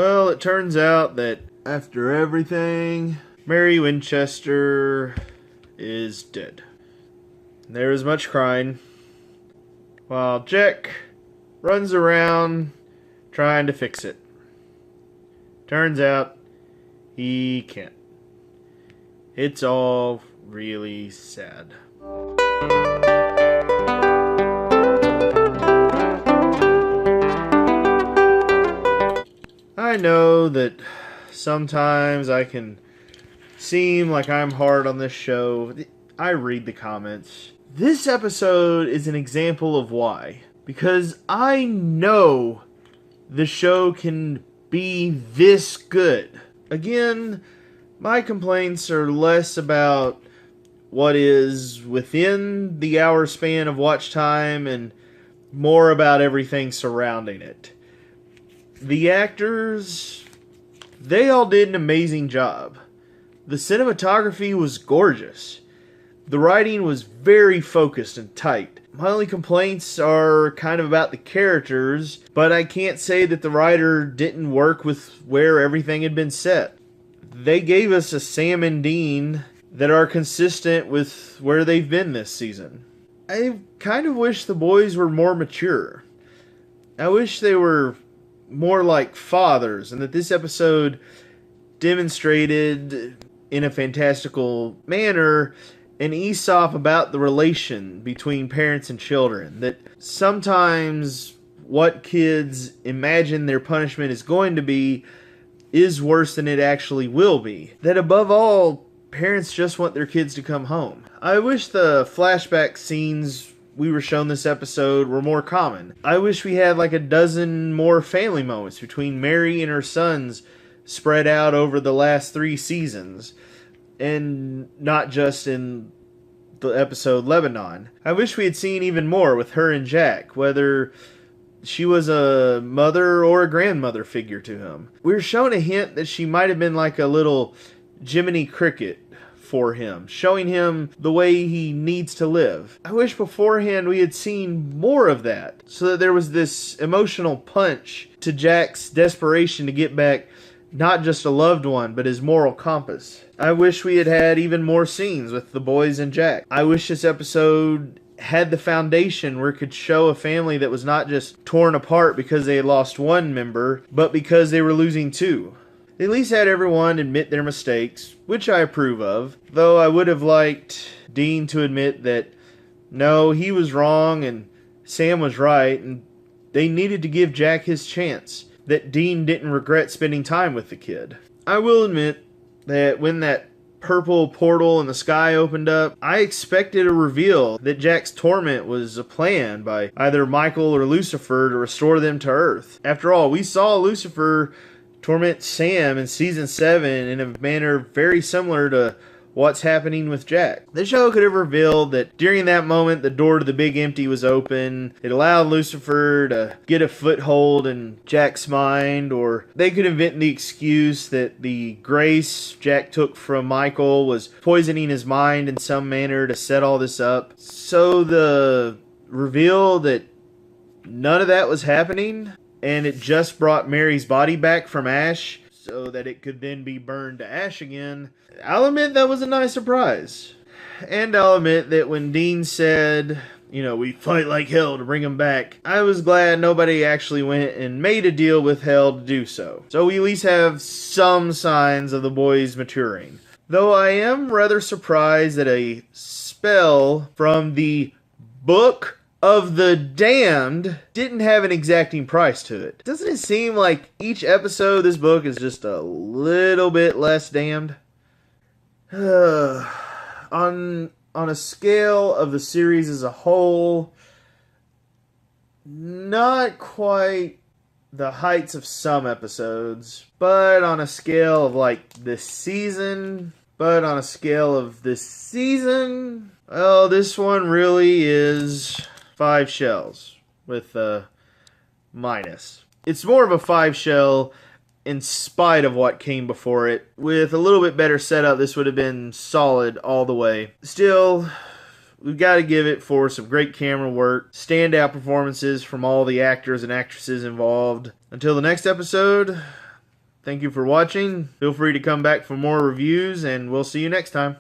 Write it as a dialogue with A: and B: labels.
A: Well, it turns out that after everything, Mary Winchester is dead. There is much crying, while Jack runs around trying to fix it. Turns out he can't. It's all really sad. I know that sometimes I can seem like I'm hard on this show. I read the comments. This episode is an example of why. Because I know the show can be this good. Again, my complaints are less about what is within the hour span of watch time and more about everything surrounding it. The actors, they all did an amazing job. The cinematography was gorgeous. The writing was very focused and tight. My only complaints are kind of about the characters, but I can't say that the writer didn't work with where everything had been set. They gave us a Sam and Dean that are consistent with where they've been this season. I kind of wish the boys were more mature. I wish they were more like fathers, and that this episode demonstrated in a fantastical manner an Aesop about the relation between parents and children. That sometimes what kids imagine their punishment is going to be is worse than it actually will be. That above all, parents just want their kids to come home. I wish the flashback scenes we were shown this episode were more common. I wish we had like a dozen more family moments between Mary and her sons spread out over the last 3 seasons. And not just in the episode Lebanon. I wish we had seen even more with her and Jack, whether she was a mother or a grandmother figure to him. We were shown a hint that she might have been like a little Jiminy Cricket for him, showing him the way he needs to live. I wish beforehand we had seen more of that, so that there was this emotional punch to Jack's desperation to get back not just a loved one, but his moral compass. I wish we had had even more scenes with the boys and Jack. I wish this episode had the foundation where it could show a family that was not just torn apart because they had lost one member, but because they were losing 2. They at least had everyone admit their mistakes, which I approve of, though I would have liked Dean to admit that no, he was wrong and Sam was right, and they needed to give Jack his chance. That Dean didn't regret spending time with the kid. I will admit that when that purple portal in the sky opened up, I expected a reveal that Jack's torment was a plan by either Michael or Lucifer to restore them to Earth. After all, we saw Lucifer torment Sam in season 7 in a manner very similar to what's happening with Jack. The show could have revealed that during that moment the door to the big empty was open. It allowed Lucifer to get a foothold in Jack's mind, or they could invent the excuse that the grace Jack took from Michael was poisoning his mind in some manner to set all this up. So the reveal that none of that was happening, and it just brought Mary's body back from ash so that it could then be burned to ash again, I'll admit that was a nice surprise. And I'll admit that when Dean said, we fight like hell to bring him back, I was glad nobody actually went and made a deal with hell to do so. So we at least have some signs of the boys maturing. Though I am rather surprised that a spell from the Book of the Damned didn't have an exacting price to it. Doesn't it seem like each episode of this book is just a little bit less damned? On a scale of the series as a whole, not quite the heights of some episodes, but on a scale of this season, well, this one really is 5 shells with a minus. It's more of a 5 shell in spite of what came before it. With a little bit better setup, this would have been solid all the way. Still, we've got to give it for some great camera work, standout performances from all the actors and actresses involved. Until the next episode, Thank you for watching. Feel free to come back for more reviews, and we'll see you next time.